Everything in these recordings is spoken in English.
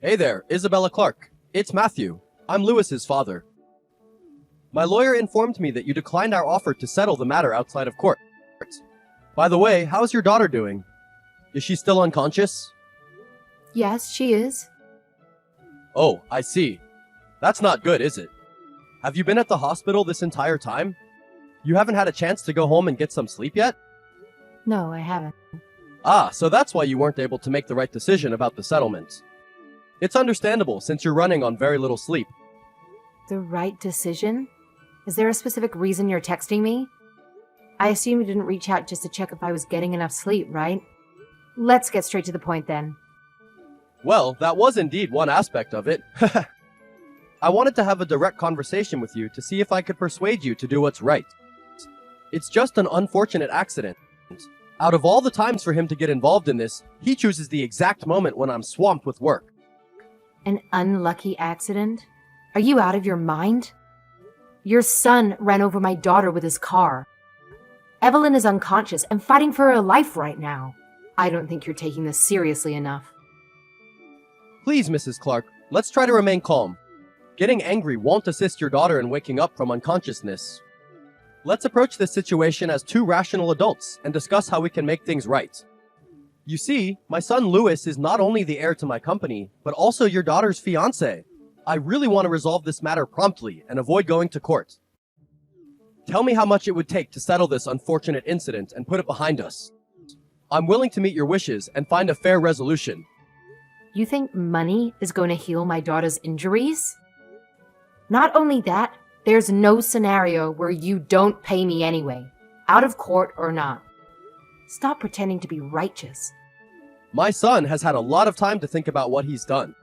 Hey there, Isabella Clark. It's Matthew. I'm Lewis's father. My lawyer informed me that you declined our offer to settle the matter outside of court. By the way, how's your daughter doing? Is she still unconscious? Yes, she is. Oh, I see. That's not good, is it? Have you been at the hospital this entire time? You haven't had a chance to go home and get some sleep yet? No, I haven't. Ah, so that's why you weren't able to make the right decision about the settlement. It's understandable since you're running on very little sleep. The right decision? Is there a specific reason you're texting me? I assume you didn't reach out just to check if I was getting enough sleep, right? Let's get straight to the point then. Well, that was indeed one aspect of it. I wanted to have a direct conversation with you to see if I could persuade you to do what's right. It's just an unfortunate accident. Out of all the times for him to get involved in this, he chooses the exact moment when I'm swamped with work. An unlucky accident? Are you out of your mind? Your son ran over my daughter with his car. Evelyn is unconscious and fighting for her life right now. I don't think you're taking this seriously enough. Please, Mrs. Clark, let's try to remain calm. Getting angry won't assist your daughter in waking up from unconsciousness. Let's approach this situation as two rational adults and discuss how we can make things right. You see, my son Lewis is not only the heir to my company, but also your daughter's fiancé. I really want to resolve this matter promptly and avoid going to court. Tell me how much it would take to settle this unfortunate incident and put it behind us. I'm willing to meet your wishes and find a fair resolution. You think money is going to heal my daughter's injuries? Not only that, there's no scenario where you don't pay me anyway, out of court or not. Stop pretending to be righteous. My son has had a lot of time to think about what he's done.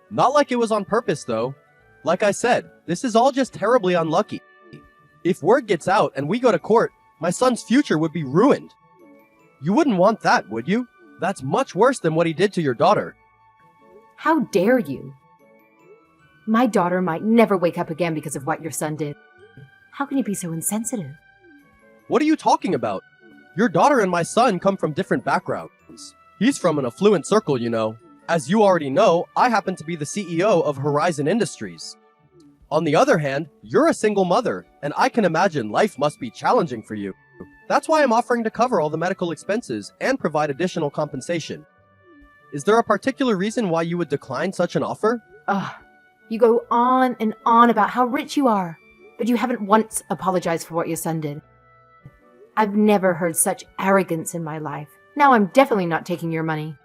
Not like it was on purpose, though. Like I said, this is all just terribly unlucky. If word gets out and we go to court, my son's future would be ruined. You wouldn't want that, would you? That's much worse than what he did to your daughter. How dare you? My daughter might never wake up again because of what your son did. How can you be so insensitive? What are you talking about? Your daughter and my son come from different backgrounds. He's from an affluent circle, you know. As you already know, I happen to be the CEO of Horizon Industries. On the other hand, you're a single mother, and I can imagine life must be challenging for you. That's why I'm offering to cover all the medical expenses and provide additional compensation. Is there a particular reason why you would decline such an offer? Ugh, you go on and on about how rich you are, but you haven't once apologized for what your son did. I've never heard such arrogance in my life. Now I'm definitely not taking your money.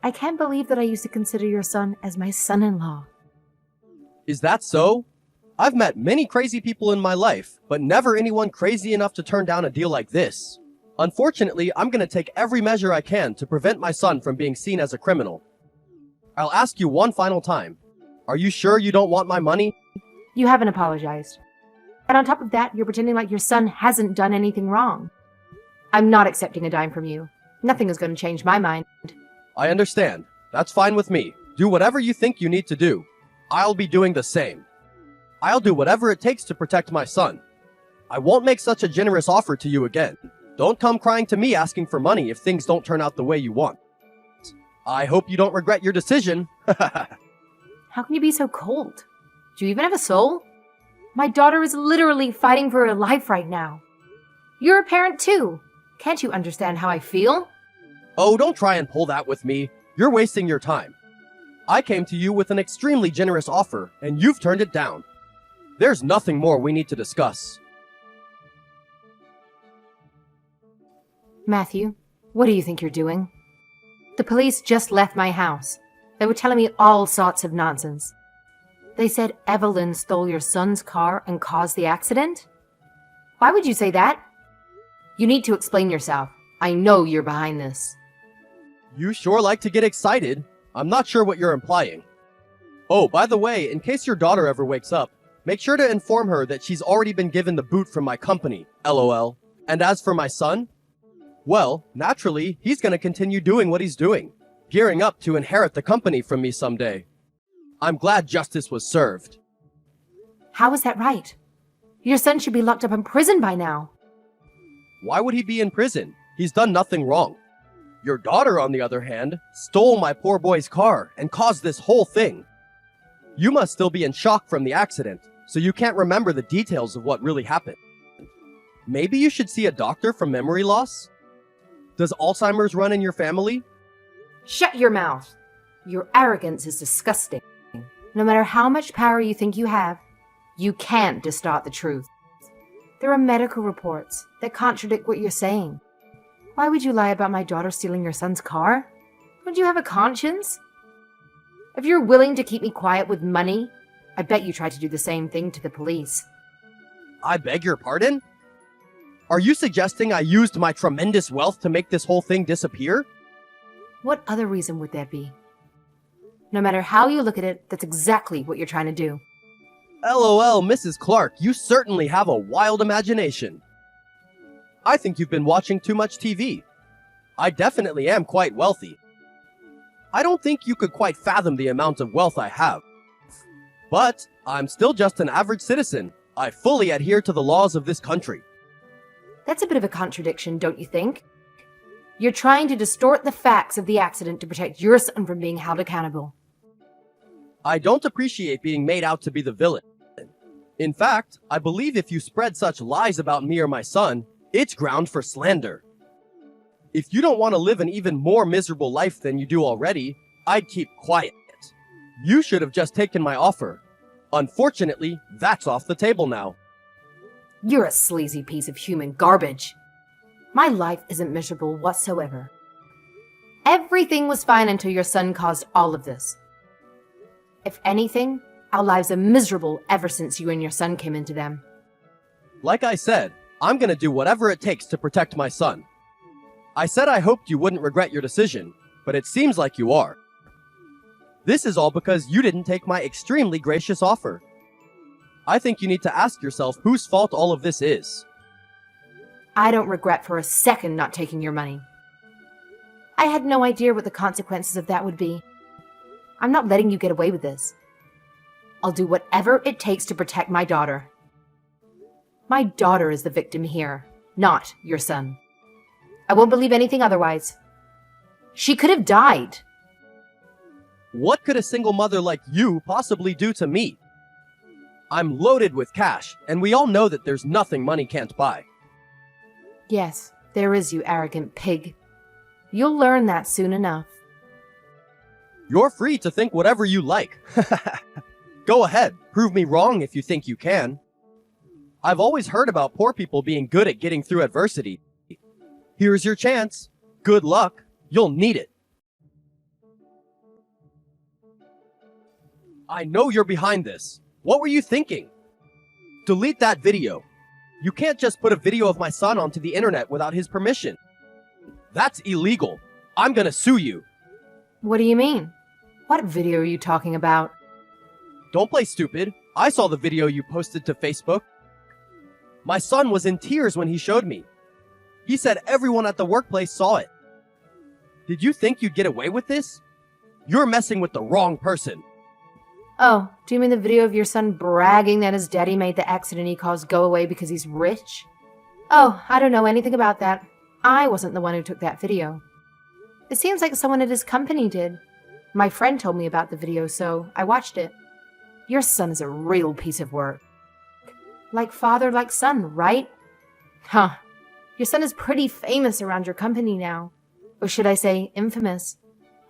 I can't believe that I used to consider your son as my son-in-law. Is that so? I've met many crazy people in my life, but never anyone crazy enough to turn down a deal like this. Unfortunately, I'm going to take every measure I can to prevent my son from being seen as a criminal. I'll ask you one final time. Are you sure you don't want my money? You haven't apologized. And on top of that, you're pretending like your son hasn't done anything wrong. I'm not accepting a dime from you. Nothing is going to change my mind. I understand. That's fine with me. Do whatever you think you need to do. I'll be doing the same. I'll do whatever it takes to protect my son. I won't make such a generous offer to you again. Don't come crying to me asking for money if things don't turn out the way you want. I hope you don't regret your decision. How can you be so cold? Do you even have a soul? My daughter is literally fighting for her life right now. You're a parent too. Can't you understand how I feel? Oh, don't try and pull that with me. You're wasting your time. I came to you with an extremely generous offer, and you've turned it down. There's nothing more we need to discuss. Matthew, what do you think you're doing? The police just left my house. They were telling me all sorts of nonsense. They said Evelyn stole your son's car and caused the accident? Why would you say that? You need to explain yourself. I know you're behind this. You sure like to get excited. I'm not sure what you're implying. Oh, by the way, in case your daughter ever wakes up, make sure to inform her that she's already been given the boot from my company, LOL. And as for my son, well, naturally, he's gonna continue doing what he's doing, gearing up to inherit the company from me someday. I'm glad justice was served. How is that right? Your son should be locked up in prison by now. Why would he be in prison? He's done nothing wrong. Your daughter, on the other hand, stole my poor boy's car and caused this whole thing. You must still be in shock from the accident, so you can't remember the details of what really happened. Maybe you should see a doctor for memory loss? Does Alzheimer's run in your family? Shut your mouth. Your arrogance is disgusting. No matter how much power you think you have, you can't distort the truth. There are medical reports that contradict what you're saying. Why would you lie about my daughter stealing your son's car? Don't you have a conscience? If you're willing to keep me quiet with money, I bet you tried to do the same thing to the police. I beg your pardon? Are you suggesting I used my tremendous wealth to make this whole thing disappear? What other reason would there be? No matter how you look at it, that's exactly what you're trying to do. LOL, Mrs. Clark, you certainly have a wild imagination. I think you've been watching too much TV. I definitely am quite wealthy. I don't think you could quite fathom the amount of wealth I have. But I'm still just an average citizen. I fully adhere to the laws of this country. That's a bit of a contradiction, don't you think? You're trying to distort the facts of the accident to protect your son from being held accountable. I don't appreciate being made out to be the villain. In fact, I believe if you spread such lies about me or my son, it's ground for slander. If you don't want to live an even more miserable life than you do already, I'd keep quiet. You should have just taken my offer. Unfortunately, that's off the table now. You're a sleazy piece of human garbage. My life isn't miserable whatsoever. Everything was fine until your son caused all of this. If anything, our lives are miserable ever since you and your son came into them. Like I said, I'm gonna do whatever it takes to protect my son. I said I hoped you wouldn't regret your decision, but it seems like you are. This is all because you didn't take my extremely gracious offer. I think you need to ask yourself whose fault all of this is. I don't regret for a second not taking your money. I had no idea what the consequences of that would be. I'm not letting you get away with this. I'll do whatever it takes to protect my daughter. My daughter is the victim here, not your son. I won't believe anything otherwise. She could have died. What could a single mother like you possibly do to me? I'm loaded with cash, and we all know that there's nothing money can't buy. Yes, there is, you arrogant pig. You'll learn that soon enough. You're free to think whatever you like. Go ahead, prove me wrong if you think you can. I've always heard about poor people being good at getting through adversity. Here's your chance. Good luck. You'll need it. I know you're behind this. What were you thinking? Delete that video. You can't just put a video of my son onto the internet without his permission. That's illegal. I'm gonna sue you. What do you mean? What video are you talking about? Don't play stupid. I saw the video you posted to Facebook. My son was in tears when he showed me. He said everyone at the workplace saw it. Did you think you'd get away with this? You're messing with the wrong person. Oh, do you mean the video of your son bragging that his daddy made the accident he caused go away because he's rich? Oh, I don't know anything about that. I wasn't the one who took that video. It seems like someone at his company did. My friend told me about the video, so I watched it. Your son is a real piece of work. Like father, like son, right? Huh. Your son is pretty famous around your company now. Or should I say, infamous.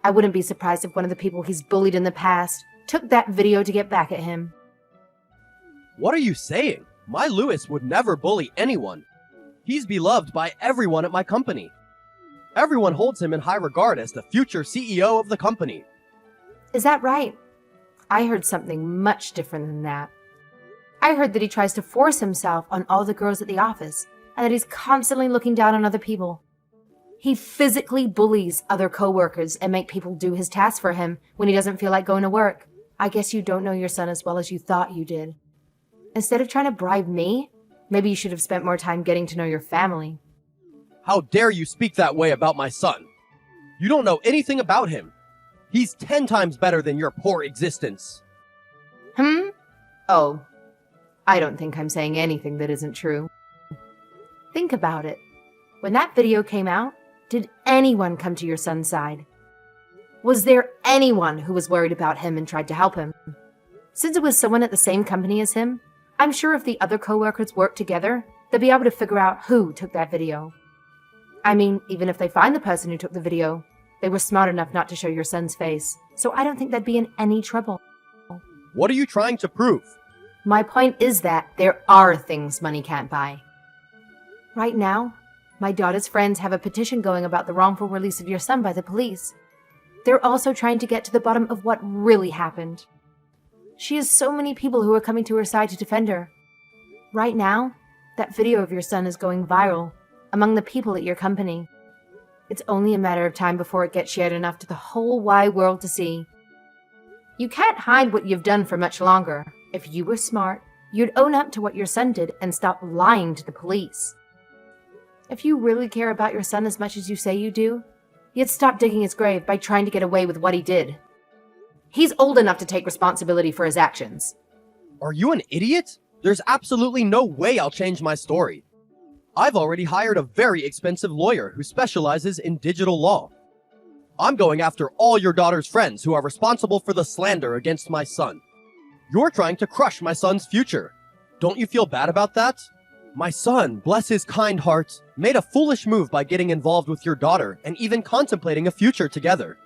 I wouldn't be surprised if one of the people he's bullied in the past took that video to get back at him. What are you saying? My Lewis would never bully anyone. He's beloved by everyone at my company. Everyone holds him in high regard as the future CEO of the company. Is that right? I heard something much different than that. I heard that he tries to force himself on all the girls at the office, and that he's constantly looking down on other people. He physically bullies other coworkers and make people do his tasks for him when he doesn't feel like going to work. I guess you don't know your son as well as you thought you did. Instead of trying to bribe me, maybe you should have spent more time getting to know your family. How dare you speak that way about my son? You don't know anything about him. He's 10 times better than your poor existence. Oh, I don't think I'm saying anything that isn't true. Think about it. When that video came out, Did anyone come to your son's side? Was there anyone who was worried about him and tried to help him? Since it was someone at the same company as him, I'm sure if the other co-workers worked together, they'll be able to figure out who took that video. I mean, even if they find the person who took the video, they were smart enough not to show your son's face, so I don't think they'd be in any trouble. What are you trying to prove? My point is that there are things money can't buy. Right now, my daughter's friends have a petition going about the wrongful release of your son by the police. They're also trying to get to the bottom of what really happened. She has so many people who are coming to her side to defend her. Right now, that video of your son is going viral among the people at your company. It's only a matter of time before it gets shared enough to the whole wide world to see. You can't hide what you've done for much longer. If you were smart, you'd own up to what your son did and stop lying to the police. If you really care about your son as much as you say you do, you'd stop digging his grave by trying to get away with what he did. He's old enough to take responsibility for his actions. Are you an idiot? There's absolutely no way I'll change my story. I've already hired a very expensive lawyer who specializes in digital law. I'm going after all your daughter's friends who are responsible for the slander against my son. You're trying to crush my son's future. Don't you feel bad about that? My son, bless his kind heart, made a foolish move by getting involved with your daughter and even contemplating a future together.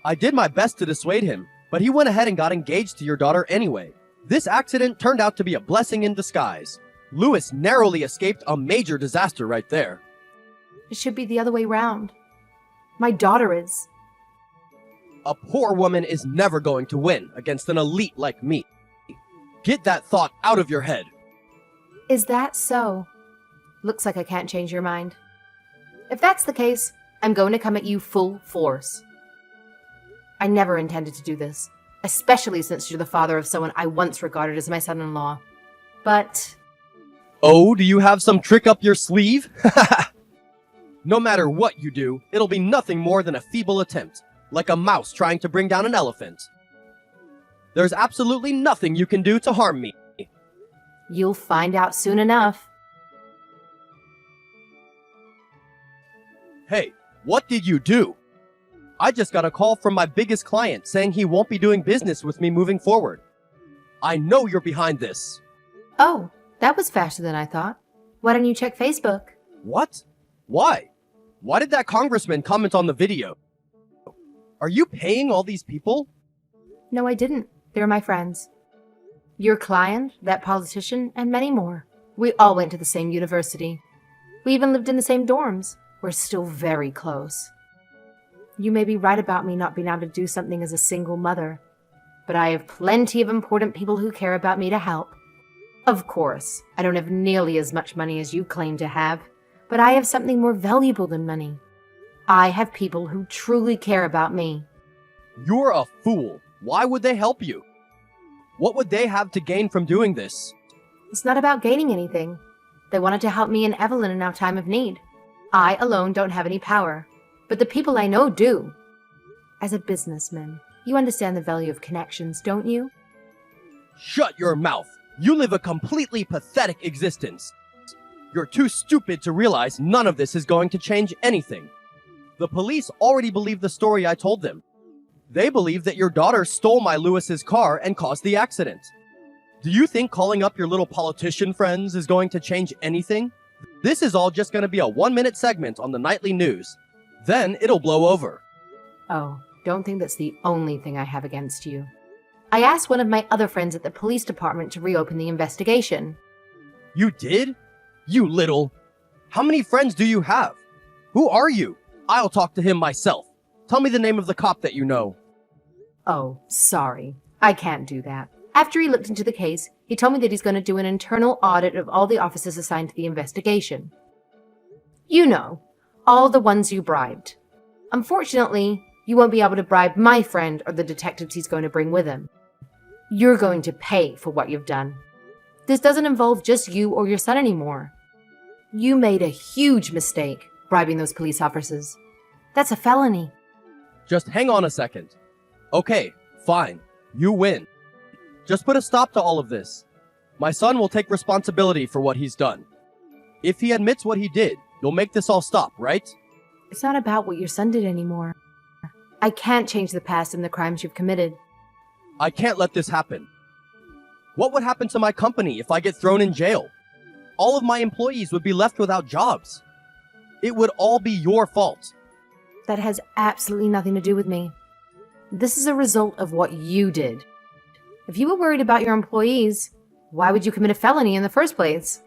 I did my best to dissuade him, but he went ahead and got engaged to your daughter anyway. This accident turned out to be a blessing in disguise. Lewis narrowly escaped a major disaster right there. It should be the other way round. My daughter is. A poor woman is never going to win against an elite like me. Get that thought out of your head. Is that so? Looks like I can't change your mind. If that's the case, I'm going to come at you full force. I never intended to do this, especially since you're the father of someone I once regarded as my son-in-law. But... Oh, do you have some trick up your sleeve? No matter what you do, it'll be nothing more than a feeble attempt, like a mouse trying to bring down an elephant. There's absolutely nothing you can do to harm me. You'll find out soon enough. Hey, what did you do? I just got a call from my biggest client saying he won't be doing business with me moving forward. I know you're behind this. Oh, that was faster than I thought. Why don't you check Facebook? What? Why? Why did that congressman comment on the video? Are you paying all these people? No, I didn't. They're my friends. Your client, that politician, and many more. We all went to the same university. We even lived in the same dorms. We're still very close. You may be right about me not being able to do something as a single mother, but I have plenty of important people who care about me to help. Of course, I don't have nearly as much money as you claim to have, but I have something more valuable than money. I have people who truly care about me. You're a fool. Why would they help you? What would they have to gain from doing this? It's not about gaining anything. They wanted to help me and Evelyn in our time of need. I alone don't have any power, but the people I know do. As a businessman, you understand the value of connections, don't you? Shut your mouth. You live a completely pathetic existence. You're too stupid to realize none of this is going to change anything. The police already believe the story I told them. They believe that your daughter stole my Lewis's car and caused the accident. Do you think calling up your little politician friends is going to change anything? This is all just going to be a 1-minute segment on the nightly news. Then it'll blow over. Oh, don't think that's the only thing I have against you. I asked one of my other friends at the police department to reopen the investigation. You did? You little... How many friends do you have? Who are you? I'll talk to him myself. Tell me the name of the cop that you know. Oh, sorry. I can't do that. After he looked into the case, he told me that he's going to do an internal audit of all the officers assigned to the investigation. You know, all the ones you bribed. Unfortunately, you won't be able to bribe my friend or the detectives he's going to bring with him. You're going to pay for what you've done. This doesn't involve just you or your son anymore. You made a huge mistake bribing those police officers. That's a felony. Just hang on a second. Okay, fine. You win. Just put a stop to all of this. My son will take responsibility for what he's done. If he admits what he did, you'll make this all stop, right? It's not about what your son did anymore. I can't change the past and the crimes you've committed. I can't let this happen. What would happen to my company if I get thrown in jail? All of my employees would be left without jobs. It would all be your fault. That has absolutely nothing to do with me. This is a result of what you did. If you were worried about your employees, why would you commit a felony in the first place?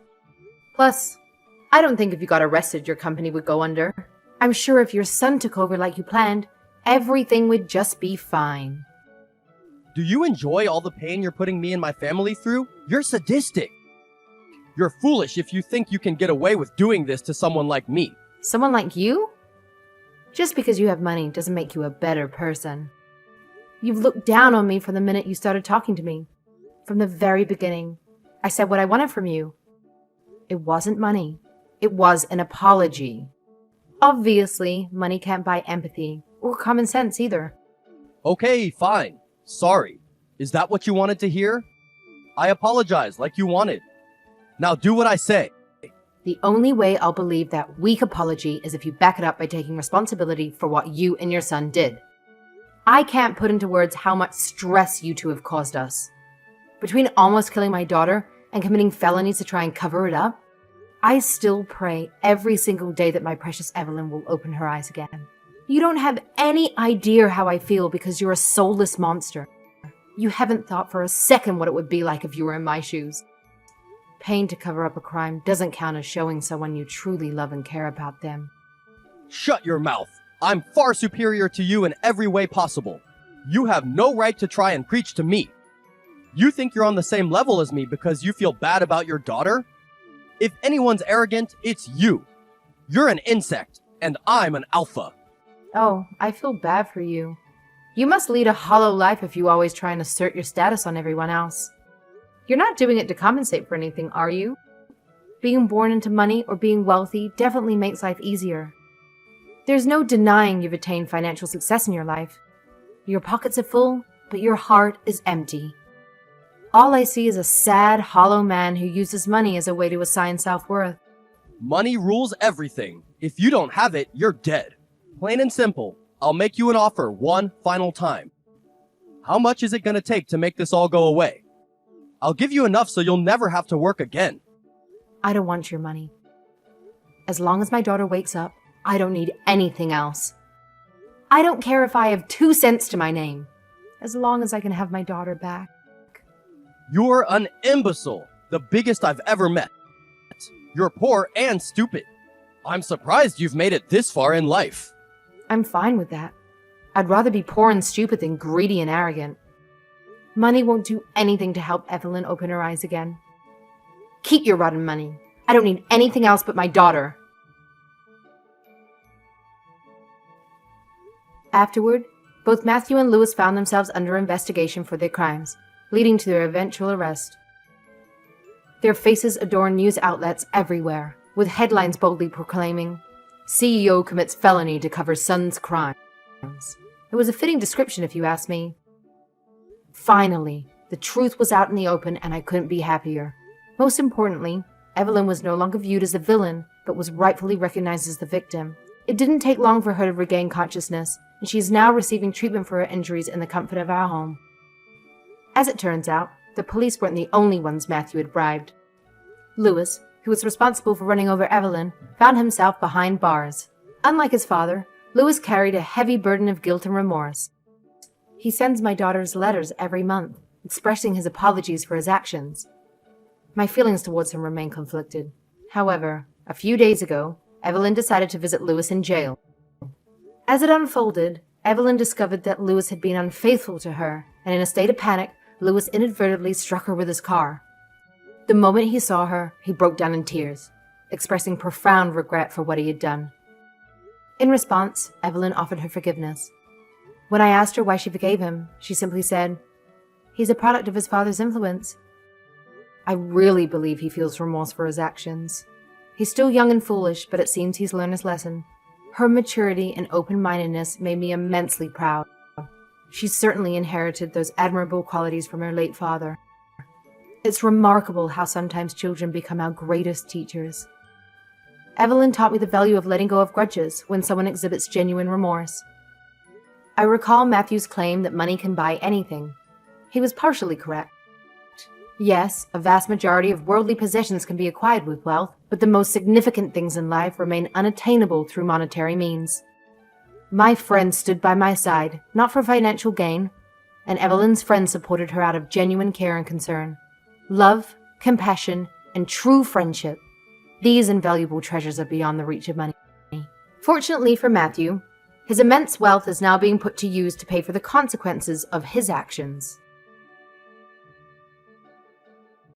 Plus, I don't think if you got arrested your company would go under. I'm sure if your son took over like you planned, everything would just be fine. Do you enjoy all the pain you're putting me and my family through? You're sadistic. You're foolish if you think you can get away with doing this to someone like me. Someone like you? Just because you have money doesn't make you a better person. You've looked down on me from the minute you started talking to me. From the very beginning, I said what I wanted from you. It wasn't money. It was an apology. Obviously, money can't buy empathy or common sense either. Okay, fine. Sorry. Is that what you wanted to hear? I apologize like you wanted. Now do what I say. The only way I'll believe that weak apology is if you back it up by taking responsibility for what you and your son did. I can't put into words how much stress you two have caused us. Between almost killing my daughter and committing felonies to try and cover it up, I still pray every single day that my precious Evelyn will open her eyes again. You don't have any idea how I feel because you're a soulless monster. You haven't thought for a second what it would be like if you were in my shoes. Paying to cover up a crime doesn't count as showing someone you truly love and care about them. Shut your mouth. I'm far superior to you in every way possible. You have no right to try and preach to me. You think you're on the same level as me because you feel bad about your daughter? If anyone's arrogant, it's you. You're an insect, and I'm an alpha. Oh, I feel bad for you. You must lead a hollow life if you always try and assert your status on everyone else. You're not doing it to compensate for anything, are you? Being born into money or being wealthy definitely makes life easier. There's no denying you've attained financial success in your life. Your pockets are full, but your heart is empty. All I see is a sad, hollow man who uses money as a way to assign self-worth. Money rules everything. If you don't have it, you're dead. Plain and simple. I'll make you an offer one final time. How much is it going to take to make this all go away? I'll give you enough so you'll never have to work again. I don't want your money. As long as my daughter wakes up, I don't need anything else. I don't care if I have 2 cents to my name, as long as I can have my daughter back. You're an imbecile, the biggest I've ever met. You're poor and stupid. I'm surprised you've made it this far in life. I'm fine with that. I'd rather be poor and stupid than greedy and arrogant. Money won't do anything to help Evelyn open her eyes again. Keep your rotten money. I don't need anything else but my daughter. Afterward, both Matthew and Lewis found themselves under investigation for their crimes, leading to their eventual arrest. Their faces adorn news outlets everywhere, with headlines boldly proclaiming, "CEO commits felony to cover son's crimes." It was a fitting description if you ask me. Finally, the truth was out in the open and I couldn't be happier. Most importantly, Evelyn was no longer viewed as a villain, but was rightfully recognized as the victim. It didn't take long for her to regain consciousness, and she is now receiving treatment for her injuries in the comfort of our home. As it turns out, the police weren't the only ones Matthew had bribed. Lewis, who was responsible for running over Evelyn, found himself behind bars. Unlike his father, Lewis carried a heavy burden of guilt and remorse. He sends my daughter's letters every month, expressing his apologies for his actions. My feelings towards him remain conflicted. However, a few days ago, Evelyn decided to visit Lewis in jail. As it unfolded, Evelyn discovered that Lewis had been unfaithful to her, and in a state of panic, Lewis inadvertently struck her with his car. The moment he saw her, he broke down in tears, expressing profound regret for what he had done. In response, Evelyn offered her forgiveness. When I asked her why she forgave him, she simply said, "He's a product of his father's influence." I really believe he feels remorse for his actions. He's still young and foolish, but it seems he's learned his lesson. Her maturity and open-mindedness made me immensely proud. She certainly inherited those admirable qualities from her late father. It's remarkable how sometimes children become our greatest teachers. Evelyn taught me the value of letting go of grudges when someone exhibits genuine remorse. I recall Matthew's claim that money can buy anything. He was partially correct. Yes, a vast majority of worldly possessions can be acquired with wealth, but the most significant things in life remain unattainable through monetary means. My friend stood by my side, not for financial gain, and Evelyn's friend supported her out of genuine care and concern. Love, compassion, and true friendship. These invaluable treasures are beyond the reach of money. Fortunately for Matthew, his immense wealth is now being put to use to pay for the consequences of his actions.